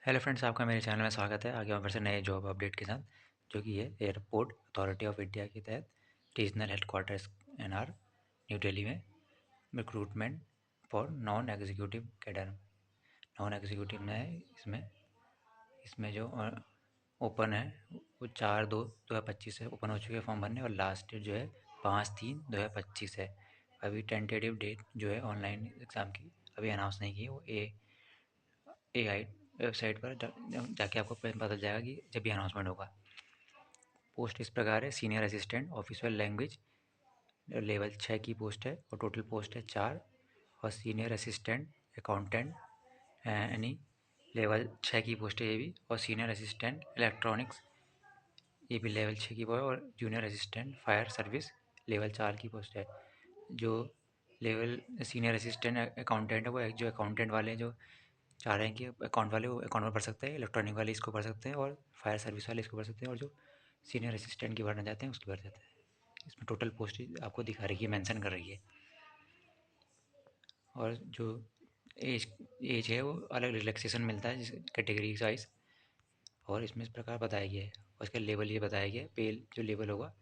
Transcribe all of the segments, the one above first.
Hello friends, आपका मेरे channel में स्वागत है। आगे हम फिर से नए जॉब अपडेट के साथ, जो कि है एयरपोर्ट अथॉरिटी ऑफ इंडिया के तहत regional headquarters NR New Delhi में recruitment for non executive cadre. Non executive में है। इसमें इसमें जो ओपन है वो 4/2/2025 से ओपन हो चुके हैं फॉर्म भरने, और लास्ट डेट जो है 5/3/2025 है। अभी टेंटेटिव डेट जो है ऑनलाइन एग्ज़ाम की अभी अनाउंस नहीं की, वो AI वेबसाइट पर जाके आपको पता चल जाएगा कि जब भी अनाउंसमेंट होगा। पोस्ट इस प्रकार है: senior assistant official language, level 6 की पोस्ट है और टोटल पोस्ट है 4। और सीनियर असिस्टेंट अकाउंटेंट यानी लेवल 6 की पोस्ट है ये भी। और सीनियर असिस्टेंट इलेक्ट्रॉनिक्स, ये भी लेवल 6 की पोस्ट है। और junior assistant fire service level 4 की पोस्ट है। जो लेवल सीनियर असिस्टेंट अकाउंटेंट है वो जो अकाउंटेंट वाले जो चाह रहे हैं कि अकाउंट वाले वो अकाउंट में भर सकते हैं, इलेक्ट्रॉनिक वाले इसको भर सकते हैं, और फायर सर्विस वाले इसको भर सकते हैं, और जो सीनियर असिस्टेंट की भरना चाहते हैं उसकी भर जाते हैं। इसमें टोटल पोस्ट आपको दिखा रही है, मेंशन कर रही है। और जो एज एज है वो अलग रिलैक्सेशन मिलता है जिस कैटेगरी वाइज, और इसमें इस प्रकार बताया गया है। और इसका लेवल ये बताया गया है, पे जो लेवल होगा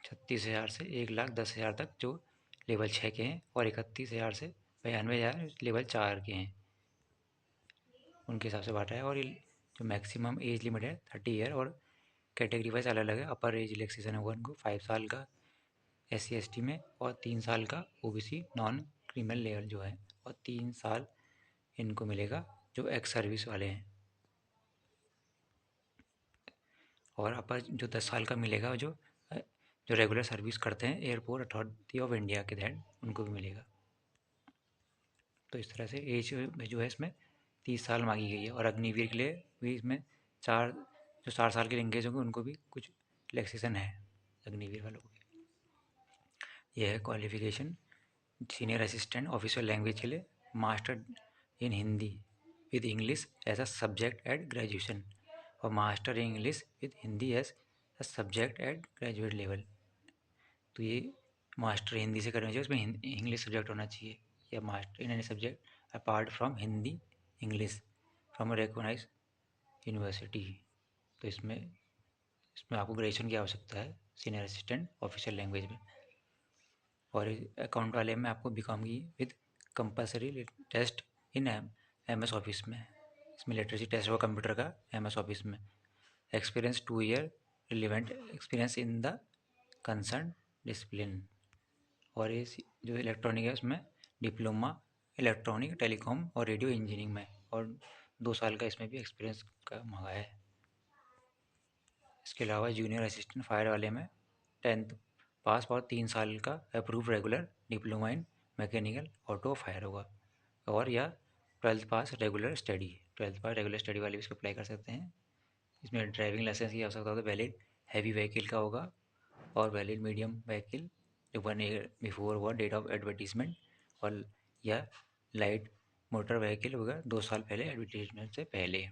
36,000 से 1,10,000 तक जो लेवल 6 के हैं, और 31,000 से 92,000 लेवल 4 के हैं, उनके हिसाब से बांटा है। और ये जो मैक्सिमम एज लिमिट है 30 ईयर, और कैटेगरी वाइज अलग अलग है। अपर एज रिलैक्सेशन होगा उनको 5 साल का SC/ST में, और 3 साल का OBC नॉन क्रिमिनल लेवल जो है, और 3 साल इनको मिलेगा जो एक्स सर्विस वाले हैं। और अपर जो 10 साल का मिलेगा जो रेगुलर सर्विस करते हैं एयरपोर्ट अथॉरिटी ऑफ इंडिया के तहत, उनको भी मिलेगा। तो इस तरह से एज जो है इसमें 30 साल मांगी गई है। और अग्निवीर के लिए भी इसमें चार जो 4 साल के एंगेज होंगे उनको भी कुछ रिलैक्सेशन है अग्निवीर वालों को भी। यह है qualification: senior assistant official language के लिए master in Hindi with English as a subject at graduation, और master in English with Hindi as a subject at graduate level. तो ये मास्टर हिंदी से करना चाहिए, उसमें इंग्लिश सब्जेक्ट होना चाहिए, या master in any subject apart from Hindi English from a recognise university. तो इसमें इसमें आपको ग्रेजुएशन की आवश्यकता है सीनियर असिस्टेंट ऑफिशियल लैंग्वेज में। और अकाउंट वाले में आपको बीकॉम की with compulsory test in MS office में। इसमें लिटरेसी टेस्ट होगा कंप्यूटर का MS ऑफिस में। Experience 2 year, relevant experience in the concern discipline. और ये जो इलेक्ट्रॉनिक है उसमें डिप्लोमा इलेक्ट्रॉनिक टेलीकॉम और रेडियो इंजीनियरिंग में, और 2 साल का इसमें भी एक्सपीरियंस का मांगा है। इसके अलावा जूनियर असिस्टेंट फायर वाले में 10th पास और 3 साल का approve regular diploma in mechanical auto fire होगा, और या 12th पास रेगुलर स्टडी। 12th पास रेगुलर स्टडी वाले भी इसको अप्लाई कर सकते हैं। इसमें ड्राइविंग लाइसेंस की आवश्यकता होता है, वैलिड हैवी व्हीकल का होगा, और वैलिड मीडियम व्हीकल जो 1 ईयर बिफोर हुआ डेट ऑफ एडवर्टीजमेंट, और या लाइट मोटर व्हीकल होगा 2 साल पहले एडवर्टीजमेंट से पहले।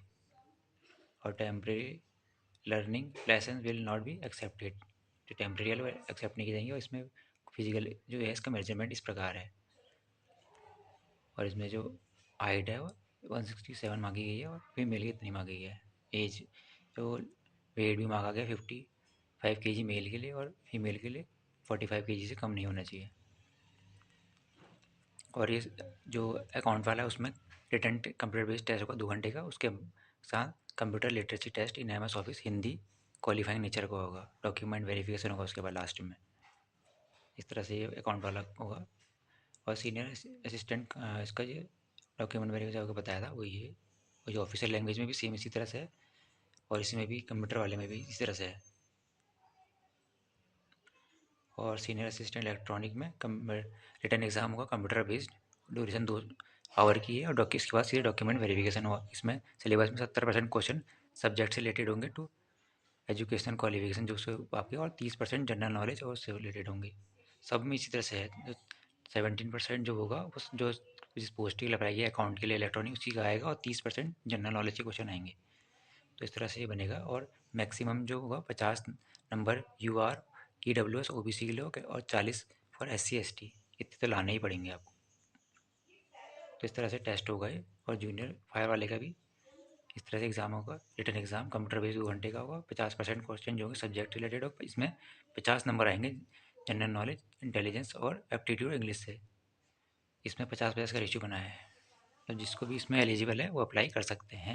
और temporary learning licence will not be accepted, जो टेम्प्रेरी वाले एक्सेप्ट नहीं किए जाएंगे। और इसमें फिजिकल जो है इसका मेजरमेंट इस प्रकार है। और इसमें जो हाइट है वो 167 मांगी गई है, और फीमेल की इतनी मांगी गई है। एज जो वेट भी मांगा गया 55 kg मेल के लिए, और फीमेल के लिए 45 kg से कम नहीं होना चाहिए। और ये जो अकाउंट वाला है उसमें रिटर्न कंप्यूटर बेस्ड टेस्ट होगा 2 घंटे का, उसके साथ computer literacy test in MS office Hindi qualifying nature का होगा, डॉक्यूमेंट वेरिफिकेशन होगा उसके बाद लास्ट में। इस तरह से ये अकाउंट वाला होगा। और सीनियर असिस्टेंट इसका ये डॉक्यूमेंट वेरिफिकेशन आपको बताया था वही है, और जो ऑफिशियल लैंग्वेज में भी सेम इसी तरह से है, और इसमें भी कंप्यूटर वाले में भी इसी तरह से है। और सीनियर असिस्टेंट इलेक्ट्रॉनिक में रिटर्न एग्जाम होगा कंप्यूटर बेस्ड, ड्यूरेशन 2 आवर की है, और इसके बाद सीधे डॉक्यूमेंट वेरिफिकेशन होगा। इसमें सिलेबस में 70% क्वेश्चन सब्जेक्ट से रिलेटेड होंगे टू एजुकेशन क्वालिफिकेशन जो उससे आपके, और 30% जनरल नॉलेज और उससे रिलेटेड होंगे। सब में इसी तरह से है। जो 17% जो होगा उस जो जिस पोस्ट के लिए अप्लाई किया अकाउंट के लिए इलेक्ट्रॉनिक उसी का आएगा, और 30% जनरल नॉलेज के क्वेश्चन आएंगे। तो इस तरह से ये बनेगा। और मैक्सिमम जो होगा 50 नंबर UR EWS OBC के लिए होगा, और 40 फॉर SC/ST। इतने तो लाने ही पड़ेंगे आपको। तो इस तरह से टेस्ट होगा ये। और जूनियर फायर वाले का भी इस तरह से एग्ज़ाम होगा, रिटन एग्ज़ाम कंप्यूटर बेस्ड 2 घंटे का होगा। 50% क्वेश्चन जो होंगे सब्जेक्ट रिलेटेड और इसमें 50 नंबर आएंगे जनरल नॉलेज, इंटेलिजेंस और एप्टीट्यूड इंग्लिश से। इसमें 50-50 का रेशियो बनाया है। तो जिसको भी इसमें एलिजिबल है वो अप्लाई कर सकते हैं।